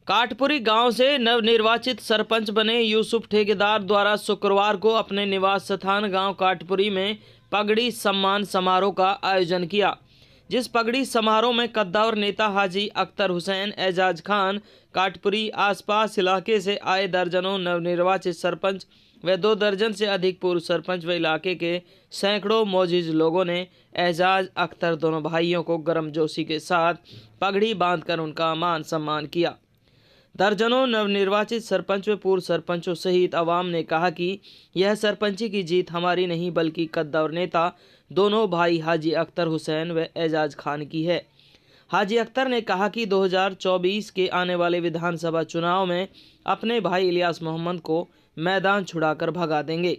काटपुरी गांव से नवनिर्वाचित सरपंच बने यूसुफ ठेकेदार द्वारा शुक्रवार को अपने निवास स्थान गांव काटपुरी में पगड़ी सम्मान समारोह का आयोजन किया, जिस पगड़ी समारोह में कद्दावर नेता हाजी अख्तर हुसैन, एजाज खान, काटपुरी आसपास इलाके से आए दर्जनों नवनिर्वाचित सरपंच व 2 दर्जन से अधिक पूर्व सरपंच व इलाके के सैकड़ों मौजूद लोगों ने एजाज अख्तर दोनों भाइयों को गर्मजोशी के साथ पगड़ी बांधकर उनका मान सम्मान किया। दर्जनों नवनिर्वाचित सरपंच व पूर्व सरपंचों सहित आवाम ने कहा कि यह सरपंची की जीत हमारी नहीं बल्कि कद्दावर नेता दोनों भाई हाजी अख्तर हुसैन व एजाज खान की है। हाजी अख्तर ने कहा कि 2024 के आने वाले विधानसभा चुनाव में अपने भाई इलियास मोहम्मद को मैदान छुड़ाकर भगा देंगे।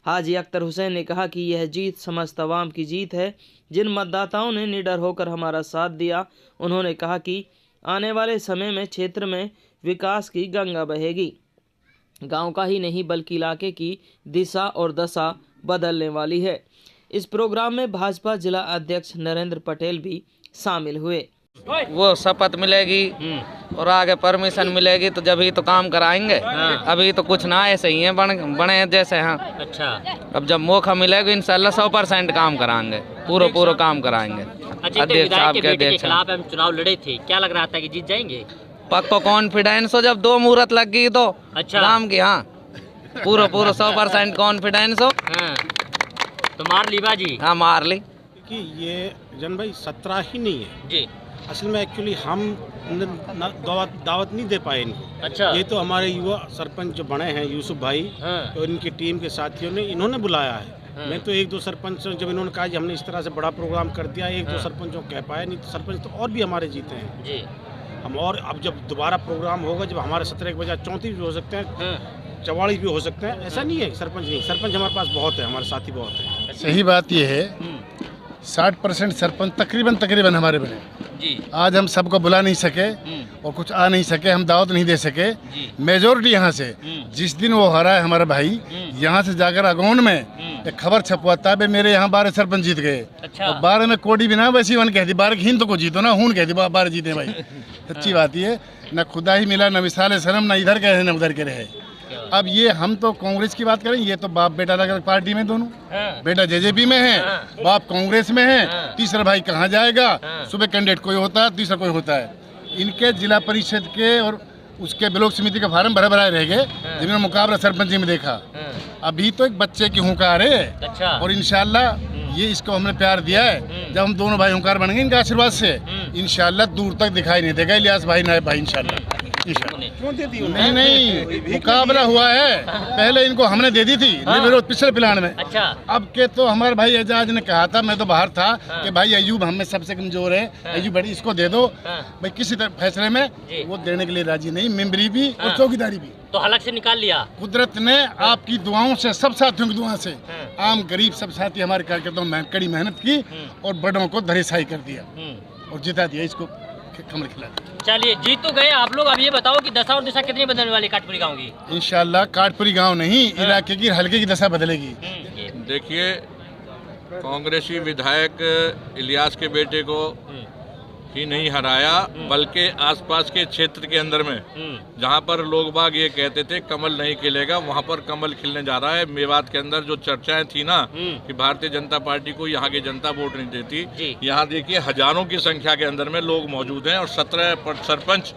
हाजी अख्तर हुसैन ने कहा कि यह जीत समस्त आवाम की जीत है, जिन मतदाताओं ने निडर होकर हमारा साथ दिया। उन्होंने कहा कि आने वाले समय में क्षेत्र में विकास की गंगा बहेगी, गांव का ही नहीं बल्कि इलाके की दिशा और दशा बदलने वाली है। इस प्रोग्राम में भाजपा जिला अध्यक्ष नरेंद्र पटेल भी शामिल हुए। वो शपथ मिलेगी और आगे परमिशन मिलेगी तो जब ही तो काम कराएंगे। अभी तो कुछ ना ऐसे ही हैं बने जैसे हैं। अच्छा, अब जब मौका मिलेगा इंशाल्लाह 100% काम कराएंगे, पूरा काम कराएंगे। अध्यक्ष साहब के खिलाफ हम चुनाव लड़े थे, क्या लग रहा था कि जीत जाएंगे? पक्का कॉन्फिडेंस हो, जब 2 मुहूर्त लग गई तो अच्छा काम की। हाँ, पूरा 100% कॉन्फिडेंस हो। हाँ, तो मार ली बाजी। हाँ, मार ली। कि ये जन भाई 17 ही नहीं है जी, असल में एक्चुअली हम दावत नहीं दे पाए इनको। अच्छा, ये तो हमारे युवा सरपंच जो बने हैं यूसुफ भाई हाँ, और इनकी टीम के साथियों ने इन्होंने बुलाया है। हाँ। मैं तो 1-2 सरपंच जब इन्होंने कहा कि हमने इस तरह से बड़ा प्रोग्राम कर दिया, 1-2 सरपंचों कह पाए, नहीं तो सरपंच तो और भी हमारे जीते हैं जी, हम। और अब जब दोबारा प्रोग्राम होगा, जब हमारे 17 के बजाय 34 भी हो सकते हैं, हाँ, 44 भी हो सकते हैं। ऐसा नहीं है सरपंच नहीं, सरपंच हमारे पास बहुत है, हमारे साथी बहुत है। सही बात यह है 60% सरपंच तकरीबन हमारे बने। जी, आज हम सबको बुला नहीं सके और कुछ आ नहीं सके, हम दावत नहीं दे सके। मेजोरिटी यहाँ से जिस दिन वो हरा है हमारा भाई, यहाँ से जाकर अगौन में एक खबर छपवाता है मेरे यहाँ 12 सरपंच जीत गए। अच्छा, और 12 में कोडी भी ना वैसी वन कहती, 12 की हिंद तो को जीतो ना, हून कहती 12 जीते भाई। सच्ची बात ये, न खुदा ही मिला, न मिसाल शर्म, न इधर के रहे न उधर के रहे। अब ये हम तो कांग्रेस की बात करें, ये तो बाप बेटा अलग अलग पार्टी में दोनों। बेटा जेजेपी में है, बाप कांग्रेस में है, तीसरा भाई कहाँ जाएगा? सुबह कैंडिडेट कोई होता है, तीसरा कोई होता है। इनके जिला परिषद के और उसके ब्लॉक समिति के फार्म भरा रह गए, जिन्होंने मुकाबला सरपंची में देखा। अभी तो एक बच्चे की हुंकार है। अच्छा, और इंशाल्लाह ये इसको हमने प्यार दिया है। जब हम दोनों भाई हुंकार बनेंगे इनके आशीर्वाद से, इंशाल्लाह दूर तक दिखाई नहीं देगा इलियास भाई नायब भाई। इंशाल्लाह नहीं मुकाबला हुआ है, पहले इनको हमने दे दी थी विरोध पिछले प्लान में। अच्छा, अब के तो हमारे भाई एजाज ने कहा था, मैं तो बाहर था, कि भाई अयूब हमें सबसे कमजोर है, अयूब बड़ी इसको दे दो। भाई किसी तरह फैसले में वो देने के लिए राजी नहीं, मेंबरी भी और चौकीदारी भी। तो हलक से निकाल लिया कुदरत ने आपकी दुआओं से, सब साथियों की दुआ से, आम गरीब सब साथी हमारे कार्यकर्ताओं ने कड़ी मेहनत की और बड़ों को धरेशाई कर दिया और जिता दिया, इसको कमर खिला दिया। चलिए, जीत तो गए आप लोग। अब ये बताओ कि दशा और दिशा कितनी बदलने वाली काटपुरी गांव की? इंशाल्लाह काटपुरी गांव नहीं, इलाके की हल्के की दशा बदलेगी। देखिए, कांग्रेसी विधायक इलियास के बेटे को ही नहीं हराया, बल्कि आसपास के क्षेत्र के अंदर में जहां पर लोग बाग ये कहते थे कमल नहीं खिलेगा, वहां पर कमल खिलने जा रहा है। मेवात के अंदर जो चर्चाएं थी ना कि भारतीय जनता पार्टी को यहाँ की जनता वोट नहीं देती, यहाँ देखिए हजारों की संख्या के अंदर में लोग मौजूद हैं और 17 सरपंच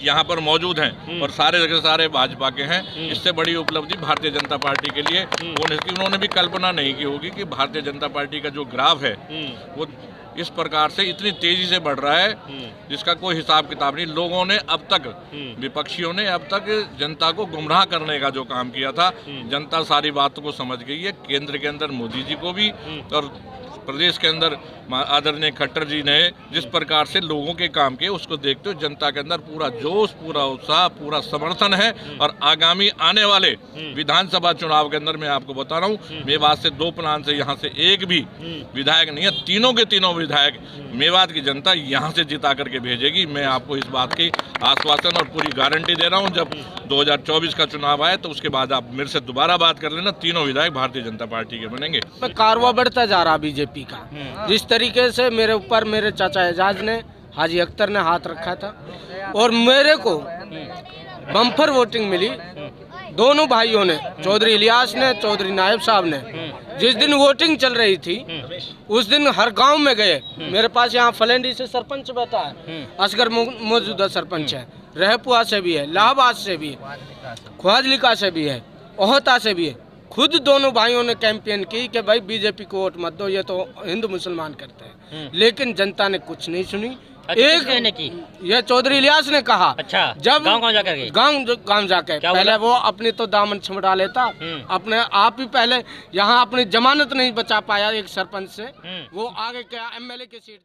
यहाँ पर मौजूद हैं और सारे के सारे भाजपा के हैं। इससे बड़ी उपलब्धि भारतीय जनता पार्टी के लिए उन्होंने भी कल्पना नहीं की होगी कि भारतीय जनता पार्टी का जो ग्राफ है वो इस प्रकार से इतनी तेजी से बढ़ रहा है, जिसका कोई हिसाब किताब नहीं। लोगों ने अब तक, विपक्षियों ने अब तक जनता को गुमराह करने का जो काम किया था, जनता सारी बातों को समझ गई है। केंद्र के अंदर मोदी जी को भी और प्रदेश के अंदर आदरणीय खट्टर जी ने जिस प्रकार से लोगों के काम किए, उसको देखते हुए जनता के अंदर पूरा जोश, पूरा उत्साह, पूरा समर्थन है। और आगामी आने वाले विधानसभा चुनाव के अंदर मैं आपको बता रहा हूँ, मेवात से 2 प्लान से यहाँ से एक भी विधायक नहीं है, तीनों के तीनों विधायक मेवात की जनता यहाँ से जिता करके भेजेगी। मैं आपको इस बात की आश्वासन और पूरी गारंटी दे रहा हूँ। जब 2024 का चुनाव आए तो उसके बाद आप मेरे से दोबारा बात कर लेना, तीनों विधायक भारतीय जनता पार्टी के बनेंगे। कारवा बढ़ता जा रहा बीजेपी का। जिस तरीके से मेरे ऊपर मेरे चाचा एजाज ने, हाजी अख्तर ने हाथ रखा था और मेरे को बम्पर वोटिंग मिली दोनों भाइयों ने, चौधरी इलियास ने, चौधरी नायब साहब ने। जिस दिन वोटिंग चल रही थी उस दिन हर गांव में गए। मेरे पास यहाँ फलेंडी से सरपंच बैठा है, असगर मौजूदा सरपंच है, रहपुआ से भी है, इलाहाबाद से भी है, ख्वाजलिका से भी है, ओहता से भी है। खुद दोनों भाइयों ने कैंपेन की कि भाई बीजेपी को वोट मत दो, ये तो हिंदू मुसलमान करते हैं। लेकिन जनता ने कुछ नहीं सुनी। एक ने की ये चौधरी इलियास ने कहा, अच्छा, जब गांव जाकर गए, गांव जाके पहले वो अपनी तो दामन छिमड़ा लेता, अपने आप ही पहले यहाँ अपनी जमानत नहीं बचा पाया एक सरपंच से, वो आगे क्या एमएलए की सीट